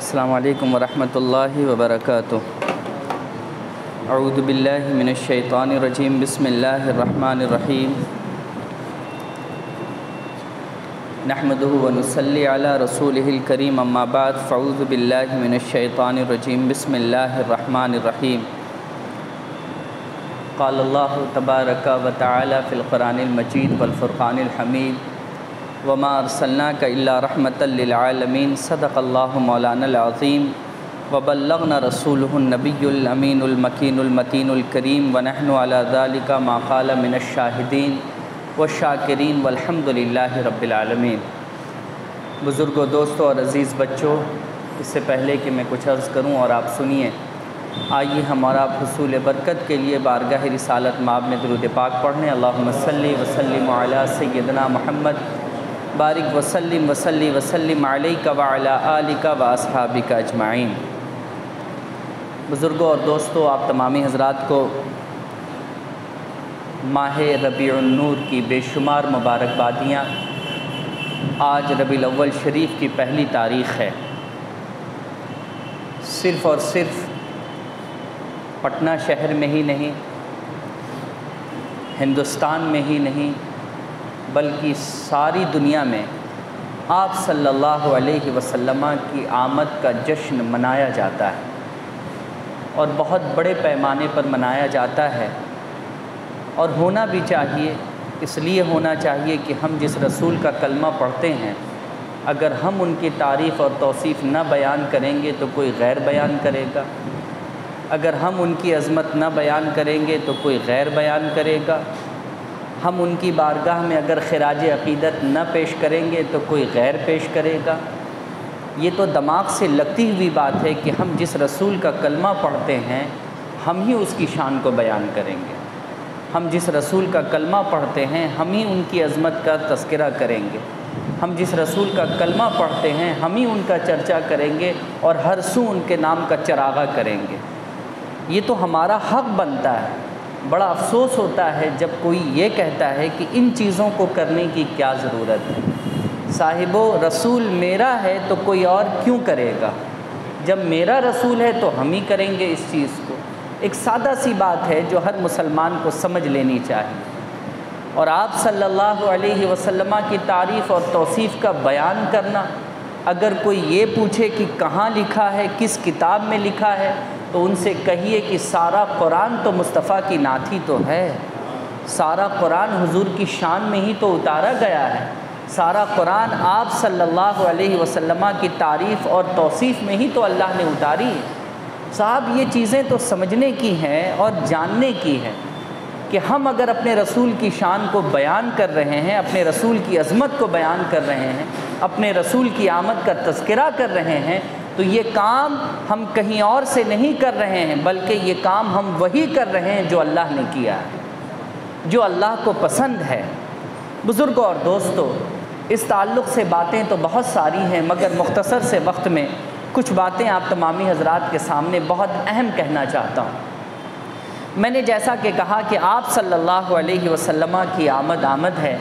السلام علیکم ورحمۃ اللہ وبرکاتہ۔ اعوذ باللہ من الشیطان الرجیم، بسم اللہ الرحمن الرحیم۔ نحمدہ ونصلی علی رسولہ الکریم، اما بعد فاعوذ باللہ من الشیطان الرجیم، بسم اللہ الرحمن الرحیم۔ قال اللہ تبارک و تعالی فی القرآن المجید والفرقان الحمید، وما ارسلناک الا رحمۃ للعالمین، صدق اللہ مولانا العظیم، وبلغنا رسولہ النبی الامین المکین المتین الکریم، ونحن علی ذلک ما قال من الشاہدین والشاکرین والحمد للہ رب العالمین۔ بزرگوں، دوستوں اور عزیز بچوں، اس سے پہلے کہ میں کچھ عرض کروں اور آپ سنیے، آئیے ہمارا حصول برکت کے لیے بارگاہ رسالت مآب میں درود پاک پڑھیں۔ اللہم صلی وسلم علی سیدنا محمد، بارک وسلم وسلم علیک وعلی آلک واصحابک اجمعین۔ بزرگوں اور دوستوں، آپ تمامی حضرات کو ماہ ربیع النور کی بے شمار مبارکبادیاں۔ آج ربیع الاول شریف کی پہلی تاریخ ہے۔ صرف اور صرف پٹنہ شہر میں ہی نہیں، ہندوستان میں ہی نہیں، بلکہ ساری دنیا میں آپ صلی اللہ علیہ وسلم کی آمد کا جشن منایا جاتا ہے، اور بہت بڑے پیمانے پر منایا جاتا ہے، اور ہونا بھی چاہیے۔ اس لیے ہونا چاہیے کہ ہم جس رسول کا کلمہ پڑھتے ہیں، اگر ہم ان کی تعریف اور توصیف نہ بیان کریں گے تو کوئی غیر بیان کرے گا، اگر ہم ان کی عظمت نہ بیان کریں گے تو کوئی غیر بیان کرے گا، ہم ان کی بارگاہ میں اگر خراج عقیدت نہ پیش کریں گے تو کوئی غیر پیش کرے گا۔ یہ تو دماغ سے لگتی ہوئی بات ہے کہ ہم جس رسول کا کلمہ پڑھتے ہیں، ہم ہی اس کی شان کو بیان کریں گے۔ ہم جس رسول کا کلمہ پڑھتے ہیں، ہم ہی ان کی عظمت کا تذکرہ کریں گے۔ ہم جس رسول کا کلمہ پڑھتے ہیں، ہم ہی ان کا چرچا کریں گے، اور ہر سو ان کے نام کا چراغا کریں گے۔ یہ تو ہمارا حق بنتا ہے۔ بڑا افسوس ہوتا ہے جب کوئی یہ کہتا ہے کہ ان چیزوں کو کرنے کی کیا ضرورت ہے۔ صاحبو، رسول میرا ہے تو کوئی اور کیوں کرے گا؟ جب میرا رسول ہے تو ہم ہی کریں گے اس چیز کو۔ ایک سادہ سی بات ہے جو ہر مسلمان کو سمجھ لینی چاہیے۔ اور آپ صلی اللہ علیہ وسلم کی تعریف اور توصیف کا بیان کرنا، اگر کوئی یہ پوچھے کہ کہاں لکھا ہے، کس کتاب میں لکھا ہے، تو ان سے کہیے کہ سارا قرآن تو مصطفیٰ کی نعت ہی تو ہے۔ سارا قرآن حضور کی شان میں ہی تو اتارا گیا ہے۔ سارا قرآن آپ صلی اللہ علیہ وسلم کی تعریف اور توصیف میں ہی تو اللہ نے اتاری ہے۔ صاحب، یہ چیزیں تو سمجھنے کی ہیں اور جاننے کی ہیں کہ ہم اگر اپنے رسول کی شان کو بیان کر رہے ہیں، اپنے رسول کی عظمت کو بیان کر رہے ہیں، اپنے رسول کی آمد کا تذکرہ کر رہے ہیں، تو یہ کام ہم کہیں اور سے نہیں کر رہے ہیں، بلکہ یہ کام ہم وہی کر رہے ہیں جو اللہ نے کیا ہے، جو اللہ کو پسند ہے۔ بزرگوں اور دوستوں، اس تعلق سے باتیں تو بہت ساری ہیں، مگر مختصر سے وقت میں کچھ باتیں آپ تمامی حضرات کے سامنے بہت اہم کہنا چاہتا ہوں۔ میں نے جیسا کہ کہا کہ آپ صلی اللہ علیہ وسلم کی آمد ہے،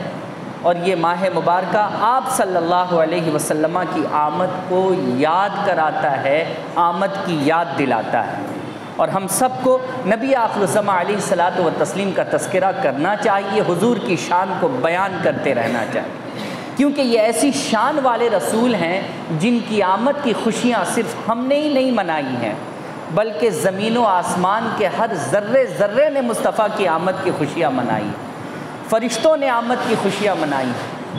اور یہ ماہ مبارکہ آپ صلی اللہ علیہ وسلم کی آمد کو یاد کراتا ہے، آمد کی یاد دلاتا ہے، اور ہم سب کو نبی آخر الزماں علیہ الصلاۃ والتسلیم کا تذکرہ کرنا چاہیے، حضور کی شان کو بیان کرتے رہنا چاہیے، کیونکہ یہ ایسی شان والے رسول ہیں جن کی آمد کی خوشیاں صرف ہم نے ہی نہیں منائی ہیں، بلکہ زمین و آسمان کے ہر ذرے ذرے نے مصطفیٰ کی آمد کی خوشیاں منائی، فرشتوں نے آمد کی خوشیاں منائی۔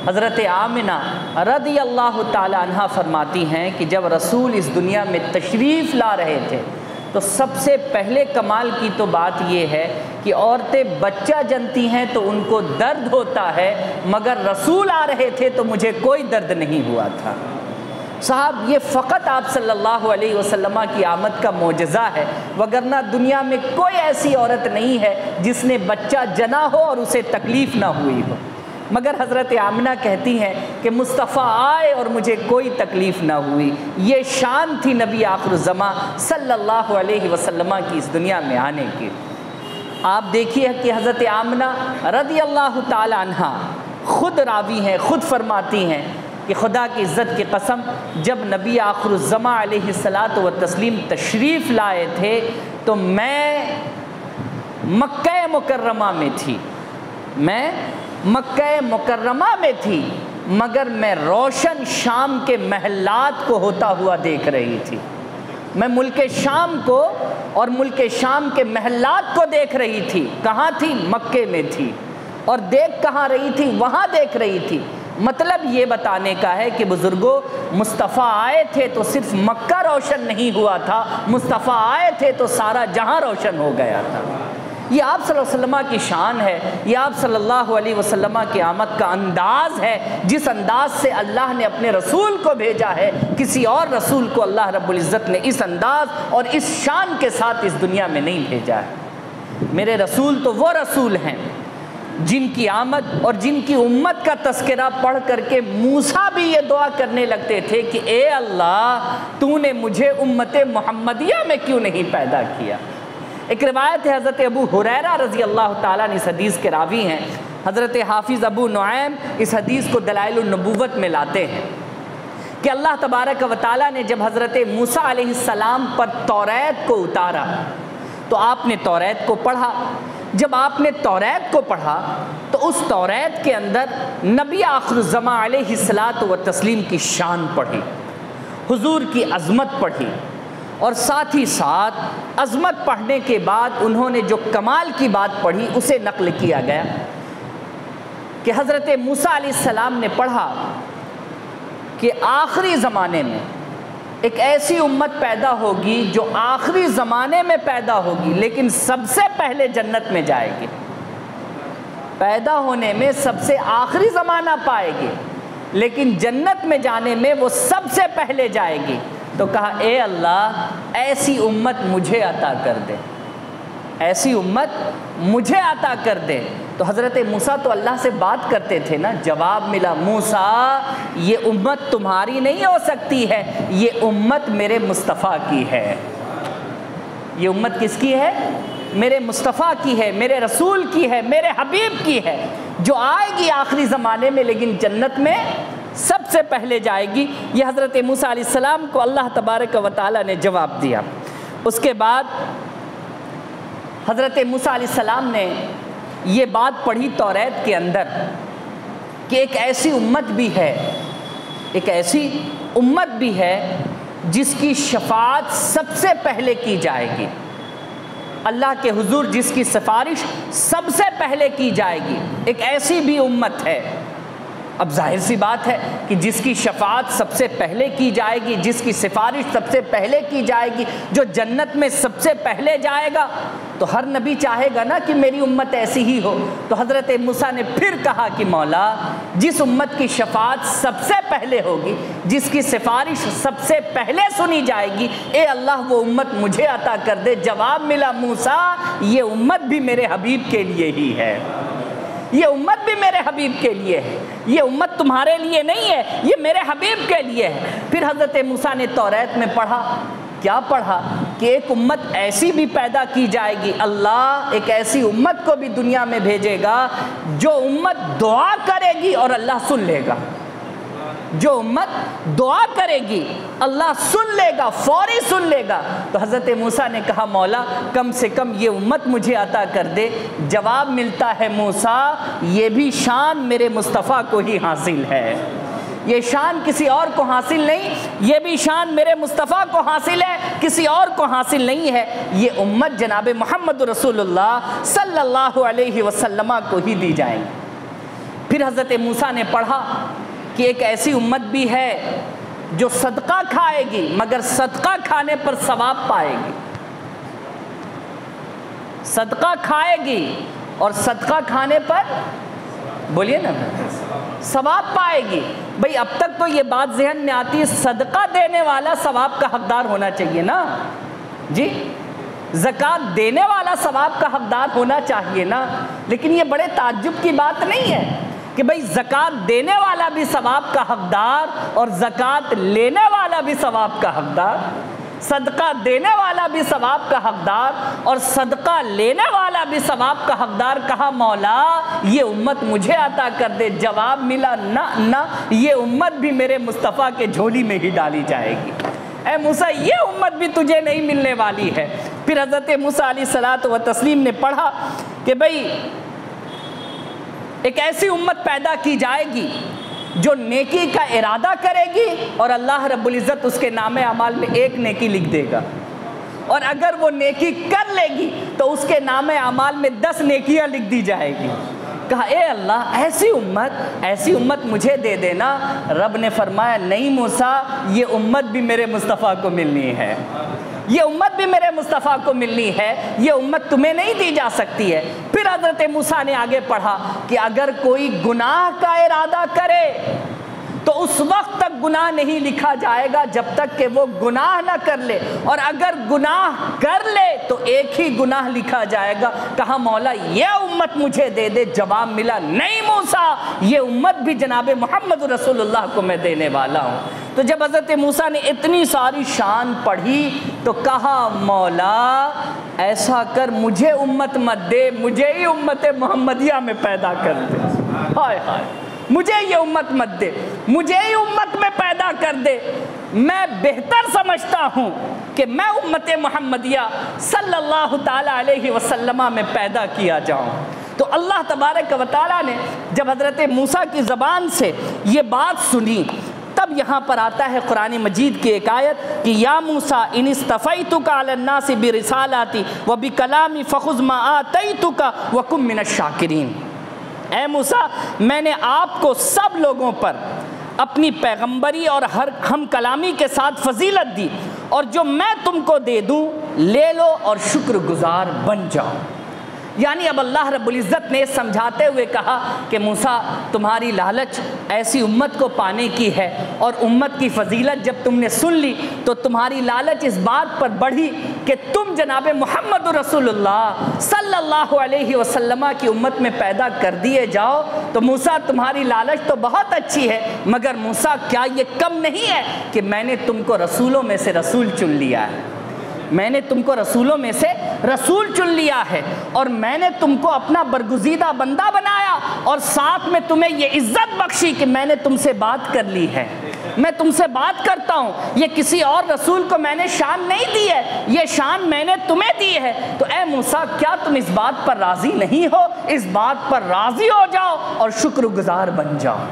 حضرت آمنہ رضی اللہ تعالی عنہ فرماتی ہیں کہ جب رسول اس دنیا میں تشریف لا رہے تھے تو سب سے پہلے کمال کی تو بات یہ ہے کہ عورتیں بچہ جنتی ہیں تو ان کو درد ہوتا ہے، مگر رسول آ رہے تھے تو مجھے کوئی درد نہیں ہوا تھا۔ صاحب، یہ فقط آپ صلی اللہ علیہ وسلم کی آمد کا معجزہ ہے، وگرنہ دنیا میں کوئی ایسی عورت نہیں ہے جس نے بچہ جنا ہو اور اسے تکلیف نہ ہوئی ہو، مگر حضرت آمنہ کہتی ہیں کہ مصطفیٰ آئے اور مجھے کوئی تکلیف نہ ہوئی۔ یہ شان تھی نبی آخر الزماں صلی اللہ علیہ وسلم کی اس دنیا میں آنے کی۔ آپ دیکھیے کہ حضرت آمنہ رضی اللہ تعالی عنہ خود راوی ہیں، خود فرماتی ہیں کہ خدا کی عزت کی قسم جب نبی آخر الزماں علیہ الصلاۃ والتسلیم تشریف لائے تھے تو میں مکہ مکرمہ میں تھی، میں مکہ مکرمہ میں تھی، مگر میں روشن شام کے محلات کو ہوتا ہوا دیکھ رہی تھی۔ میں ملک شام کو اور ملک شام کے محلات کو دیکھ رہی تھی۔ کہاں تھی؟ مکے میں تھی۔ اور دیکھ کہاں رہی تھی؟ وہاں دیکھ رہی تھی۔ مطلب یہ بتانے کا ہے کہ بزرگوں، مصطفیٰ آئے تھے تو صرف مکہ روشن نہیں ہوا تھا، مصطفیٰ آئے تھے تو سارا جہاں روشن ہو گیا تھا۔ یہ آپ صلی اللہ علیہ وسلم کی شان ہے، یہ آپ صلی اللہ علیہ وسلم کی آمد کا انداز ہے۔ جس انداز سے اللہ نے اپنے رسول کو بھیجا ہے، کسی اور رسول کو اللہ رب العزت نے اس انداز اور اس شان کے ساتھ اس دنیا میں نہیں بھیجا ہے۔ میرے رسول تو وہ رسول ہیں جن کی آمد اور جن کی امت کا تذکرہ پڑھ کر کے موسیٰ بھی یہ دعا کرنے لگتے تھے کہ اے اللہ، تو نے مجھے امت محمدیہ میں کیوں نہیں پیدا کیا۔ ایک روایت ہے، حضرت ابو ہریرہ رضی اللہ تعالیٰ نے اس حدیث کے راوی ہیں، حضرت حافظ ابو نعیم اس حدیث کو دلائل النبوت میں لاتے ہیں کہ اللہ تبارک و تعالیٰ نے جب حضرت موسیٰ علیہ السلام پر توریت کو اتارا تو آپ نے توریت کو پڑھا۔ جب آپ نے توریت کو پڑھا تو اس توریت کے اندر نبی آخر الزماں علیہ الصلاۃ والتسلیم کی شان پڑھی، حضور کی عظمت پڑھی، اور ساتھ ہی ساتھ عظمت پڑھنے کے بعد انہوں نے جو کمال کی بات پڑھی اسے نقل کیا گیا کہ حضرت موسیٰ علیہ السلام نے پڑھا کہ آخری زمانے میں ایک ایسی امت پیدا ہوگی جو آخری زمانے میں پیدا ہوگی لیکن سب سے پہلے جنت میں جائے گی، پیدا ہونے میں سب سے آخری زمانہ پائے گی لیکن جنت میں جانے میں وہ سب سے پہلے جائے گی۔ تو کہا اے اللہ، ایسی امت مجھے عطا کر دے، ایسی امت مجھے عطا کر دے۔ تو حضرت موسیٰ تو اللہ سے بات کرتے تھے نا، جواب ملا، موسیٰ یہ امت تمہاری نہیں ہو سکتی ہے، یہ امت میرے مصطفیٰ کی ہے۔ یہ امت کس کی ہے؟ میرے مصطفیٰ کی ہے، میرے رسول کی ہے، میرے حبیب کی ہے، جو آئے گی آخری زمانے میں لیکن جنت میں سب سے پہلے جائے گی۔ یہ حضرت موسیٰ علیہ السلام کو اللہ تبارک و تعالیٰ نے جواب دیا۔ اس کے بعد حضرت موسیٰ علیہ السلام نے یہ بات پڑھی توریت کے اندر کہ ایک ایسی امت بھی ہے، ایک ایسی امت بھی ہے جس کی شفاعت سب سے پہلے کی جائے گی، اللہ کے حضور جس کی سفارش سب سے پہلے کی جائے گی، ایک ایسی بھی امت ہے۔ اب ظاہر سی بات ہے کہ جس کی شفاعت سب سے پہلے کی جائے گی، جس کی سفارش سب سے پہلے کی جائے گی، جو جنت میں سب سے پہلے جائے گا، تو ہر نبی چاہے گا نا کہ میری امت ایسی ہی ہو۔ تو حضرت موسیٰ نے پھر کہا کہ مولا، جس امت کی شفاعت سب سے پہلے ہوگی، جس کی سفارش سب سے پہلے سنی جائے گی، اے اللہ وہ امت مجھے عطا کر دے۔ جواب ملا، موسیٰ یہ امت بھی میرے حبیب کے لیے ہی ہے، یہ امت بھی میرے حبیب کے لیے ہے، یہ امت تمہارے لیے نہیں ہے، یہ میرے حبیب کے لیے ہے۔ پھر حضرت موسیٰ نے توریت میں پڑھا، کیا پڑھا؟ کہ ایک امت ایسی بھی پیدا کی جائے گی، اللہ ایک ایسی امت کو بھی دنیا میں بھیجے گا جو امت دعا کرے گی اور اللہ سن لے گا، جو امت دعا کرے گی اللہ سن لے گا، فوری سن لے گا۔ تو حضرت موسیٰ نے کہا مولا کم سے کم یہ امت مجھے عطا کر دے۔ جواب ملتا ہے موسیٰ یہ بھی شان میرے مصطفیٰ کو ہی حاصل ہے، یہ شان کسی اور کو حاصل نہیں، یہ بھی شان میرے مصطفیٰ کو حاصل ہے، کسی اور کو حاصل نہیں ہے۔ یہ امت جناب محمد رسول اللہ صلی اللہ علیہ وسلم کو ہی دی جائیں گی۔ پھر حضرت موسیٰ نے پڑھا کہ ایک ایسی امت بھی ہے جو صدقہ کھائے گی مگر صدقہ کھانے پر ثواب پائے گی، صدقہ کھائے گی اور صدقہ کھانے پر بولیے نا ثواب پائے گی۔ بھئی اب تک تو یہ بات ذہن میں آتی ہے صدقہ دینے والا ثواب کا حقدار ہونا چاہیے نا جی، زکوٰۃ دینے والا ثواب کا حقدار ہونا چاہیے نا، لیکن یہ بڑے تعجب کی بات نہیں ہے کہ بھئی زکوٰۃ دینے والا بھی ثواب کا حقدار اور زکوٰۃ لینے والا بھی ثواب کا حقدار۔ صدقہ دینے والا بھی ثواب کا حقدار اور صدقہ لینے والا بھی ثواب کا حقدار. کہا مولا یہ امت مجھے عطا کر دے. جواب ملا نہ یہ امت بھی میرے مصطفیٰ کے جھولی میں ہی ڈالی جائے گی. اے موسیٰ یہ امت بھی تجھے نہیں ملنے والی ہے. پھر حضرت موسیٰ علیہ الصلوۃ والتسلیم نے پڑھا کہ بھئی ایک ایسی امت پیدا کی جائے گی جو نیکی کا ارادہ کرے گی اور اللہ رب العزت اس کے نام اعمال میں ایک نیکی لکھ دے گا, اور اگر وہ نیکی کر لے گی تو اس کے نام اعمال میں 10 نیکیاں لکھ دی جائے گی. کہا اے اللہ ایسی امت مجھے دے دینا. رب نے فرمایا نہیں موسیٰ, یہ امت بھی میرے مصطفیٰ کو ملنی ہے, یہ امت بھی میرے مصطفیٰ کو ملنی ہے, یہ امت تمہیں نہیں دی جا سکتی ہے. پھر حضرت موسیٰ نے آگے پڑھا کہ اگر کوئی گناہ کا ارادہ کرے تو اس وقت تک گناہ نہیں لکھا جائے گا جب تک کہ وہ گناہ نہ کر لے, اور اگر گناہ کر لے تو ایک ہی گناہ لکھا جائے گا. کہا مولا یہ امت مجھے دے دے. جواب ملا نہیں موسیٰ, یہ امت بھی جناب محمد رسول اللہ کو میں دینے والا ہوں. تو جب حضرت موسیٰ نے اتنی ساری شان پڑھی تو کہا مولا ایسا کر مجھے امت مت دے, مجھے ہی امت محمدیہ میں پیدا کر دے. ہائے ہائے, مجھے یہ امت مت دے, مجھے ہی امت میں پیدا کر دے. میں بہتر سمجھتا ہوں کہ میں امت محمدیہ صلی اللہ تعالیٰ علیہ وسلم میں پیدا کیا جاؤں. تو اللہ تبارک و تعالیٰ نے جب حضرت موسیٰ کی زبان سے یہ بات سنی تب یہاں پر آتا ہے قرآن مجید کی ایک آیت کہ یا موسیٰ ان اصطفیتک علی الناس برسالاتی وبکلامی فخذ ما آتیتک وکن من الشاکرین. اے موسیٰ میں نے آپ کو سب لوگوں پر اپنی پیغمبری اور ہم کلامی کے ساتھ فضیلت دی, اور جو میں تم کو دے دوں لے لو اور شکر گزار بن جاؤ. یعنی اب اللہ رب العزت نے سمجھاتے ہوئے کہا کہ موسیٰ تمہاری لالچ ایسی امت کو پانے کی ہے, اور امت کی فضیلت جب تم نے سن لی تو تمہاری لالچ اس بات پر بڑھی کہ تم جناب محمد رسول اللہ صلی اللہ علیہ وسلم کی امت میں پیدا کر دیے جاؤ. تو موسیٰ تمہاری لالچ تو بہت اچھی ہے, مگر موسیٰ کیا یہ کم نہیں ہے کہ میں نے تم کو رسولوں میں سے رسول چن لیا ہے, میں نے تم کو رسولوں میں سے رسول چن لیا ہے, اور میں نے تم کو اپنا برگزیدہ بندہ بنایا, اور ساتھ میں تمہیں یہ عزت بخشی کہ میں نے تم سے بات کر لی ہے, میں تم سے بات کرتا ہوں. یہ کسی اور رسول کو میں نے شان نہیں دی ہے, یہ شان میں نے تمہیں دی ہے. تو اے موسیٰ کیا تم اس بات پر راضی نہیں ہو؟ اس بات پر راضی ہو جاؤ اور شکر گزار بن جاؤ.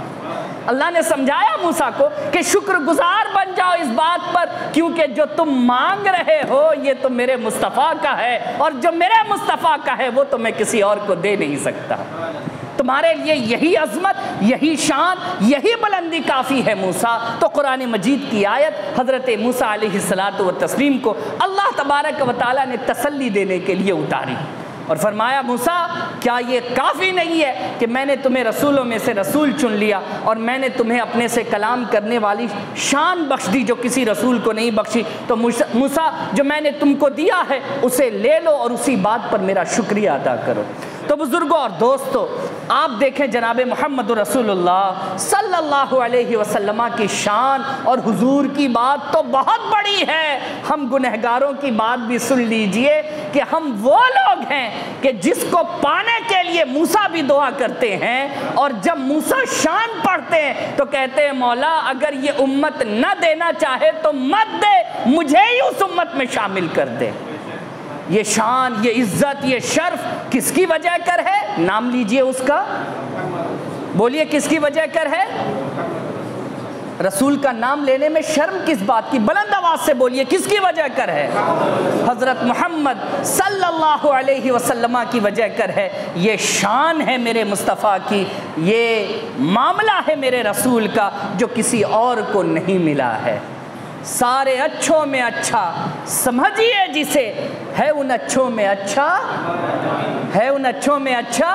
اللہ نے سمجھایا موسیٰ کو کہ شکر گزار بن جاؤ اس بات پر, کیونکہ جو تم مانگ رہے ہو یہ تو میرے مصطفیٰ کا ہے, اور جو میرے مصطفیٰ کا ہے وہ تو میں کسی اور کو دے نہیں سکتا. تمہارے لیے یہی عظمت, یہی شان, یہی بلندی کافی ہے موسیٰ. تو قرآن مجید کی آیت حضرت موسیٰ علیہ الصلوۃ والتسلیم کو اللہ تبارک و تعالیٰ نے تسلی دینے کے لیے اتاری, اور فرمایا موسیٰ کیا یہ کافی نہیں ہے کہ میں نے تمہیں رسولوں میں سے رسول چن لیا, اور میں نے تمہیں اپنے سے کلام کرنے والی شان بخش دی جو کسی رسول کو نہیں بخشی. تو موسیٰ جو میں نے تم کو دیا ہے اسے لے لو اور اسی بات پر میرا شکریہ ادا کرو. تو بزرگوں اور دوستو آپ دیکھیں جناب محمد رسول اللہ صلی اللہ علیہ وسلم کی شان اور حضور کی بات تو بہت بڑی ہے. ہم گنہگاروں کی بات بھی سن لیجئے کہ ہم وہ لوگ ہیں کہ جس کو پانے کے لیے موسیٰ بھی دعا کرتے ہیں, اور جب موسیٰ شان پڑھتے ہیں تو کہتے ہیں مولا اگر یہ امت نہ دینا چاہے تو مت دے, مجھے ہی اس امت میں شامل کر دے. یہ شان, یہ عزت, یہ شرف کس کی وجہ کر ہے؟ نام لیجئے اس کا, بولیے کس کی وجہ کر ہے؟ رسول کا نام لینے میں شرم کس بات کی؟ بلند آواز سے بولیے کس کی وجہ کر ہے؟ حضرت محمد صلی اللہ علیہ وسلم کی وجہ کر ہے. یہ شان ہے میرے مصطفیٰ کی, یہ معاملہ ہے میرے رسول کا جو کسی اور کو نہیں ملا ہے. سارے اچھوں میں اچھا سمجھیے جسے, ہے ان اچھوں میں اچھا, ہے ان اچھوں میں اچھا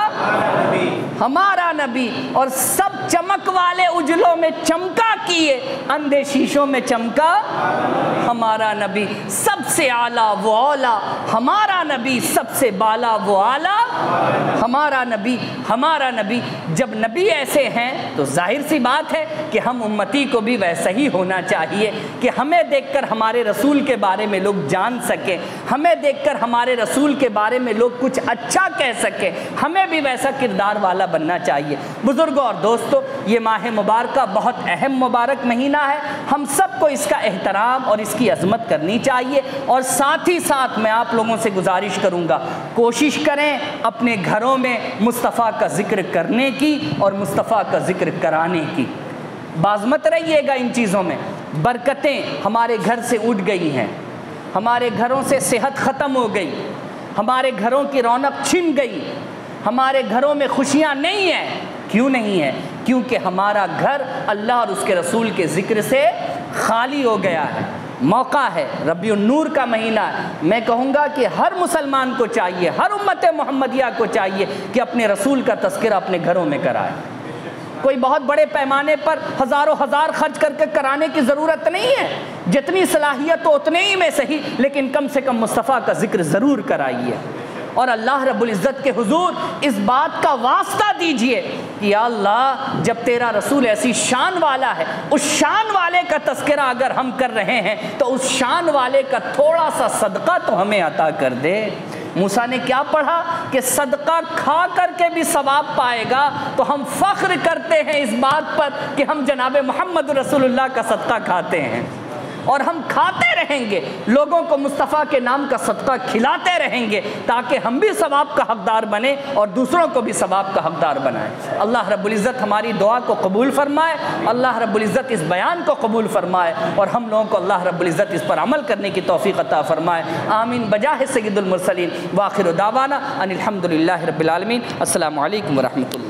ہمارا نبی, اور سب چمک والے اجلوں میں چمکا کیے, اندھے شیشوں میں چمکا ہمارا نبی. سب سے اعلیٰ وہ اولا ہمارا نبی, سب سے بالا وہ اعلیٰ ہمارا نبی. ہمارا نبی جب نبی ایسے ہیں تو ظاہر سی بات ہے کہ ہم امتی کو بھی ویسا ہی ہونا چاہیے کہ ہمیں دیکھ کر ہمارے رسول کے بارے میں لوگ جان سکیں، ہمیں دیکھ کر ہمارے رسول کے بارے میں لوگ کچھ اچھا کہہ سکیں، ہمیں بھی ویسا کردار والا بننا چاہیے۔ بزرگوں اور دوستو، یہ ماہ مبارکہ بہت اہم مبارک مہینہ ہے، ہم سب کو اس کا احترام اور اس کی عظمت کرنی چاہیے، اور ساتھ ہی ساتھ میں آپ لوگوں سے گزارش کروں گا، کوشش کریں اپنے گھروں میں مصطفیٰ کا ذکر کرنے کی اور مصطفیٰ کا ذکر کرانے کی۔ باز مت رہیے گا ان چیزوں میں۔ برکتیں ہمارے گھر سے اٹھ گئی ہیں، ہمارے گھروں سے صحت ختم ہو گئی، ہمارے گھروں کی رونق چھن گئی، ہمارے گھروں میں خوشیاں نہیں ہیں۔ کیوں نہیں ہے؟ کیونکہ ہمارا گھر اللہ اور اس کے رسول کے ذکر سے خالی ہو گیا ہے۔ موقع ہے، ربیع النور کا مہینہ ہے، میں کہوں گا کہ ہر مسلمان کو چاہیے، ہر امت محمدیہ کو چاہیے کہ اپنے رسول کا تذکرہ اپنے گھروں میں کرائے۔ کوئی بہت بڑے پیمانے پر ہزاروں ہزار خرچ کر کے کرانے کی ضرورت نہیں ہے، جتنی صلاحیت ہو اتنے ہی میں صحیح، لیکن کم سے کم مصطفیٰ کا ذکر ضرور کرائیے، اور اللہ رب العزت کے حضور اس بات کا واسطہ دیجئے کہ یا اللہ، جب تیرا رسول ایسی شان والا ہے، اس شان والے کا تذکرہ اگر ہم کر رہے ہیں تو اس شان والے کا تھوڑا سا صدقہ تو ہمیں عطا کر دے۔ موسیٰ نے کیا پڑھا کہ صدقہ کھا کر کے بھی ثواب پائے گا، تو ہم فخر کرتے ہیں اس بات پر کہ ہم جناب محمد رسول اللہ کا صدقہ کھاتے ہیں، اور ہم کھاتے رہیں گے، لوگوں کو مصطفیٰ کے نام کا صدقہ کھلاتے رہیں گے، تاکہ ہم بھی ثواب کا حقدار بنیں اور دوسروں کو بھی ثواب کا حقدار بنائیں۔ اللہ رب العزت ہماری دعا کو قبول فرمائے، اللہ رب العزت اس بیان کو قبول فرمائے، اور ہم لوگوں کو اللہ رب العزت اس پر عمل کرنے کی توفیق عطا فرمائے۔ آمین بجاہ سید المرسلین، وآخر دعوانا ان الحمد للہ رب العالمین۔ السلام علیکم ورحمۃ اللہ۔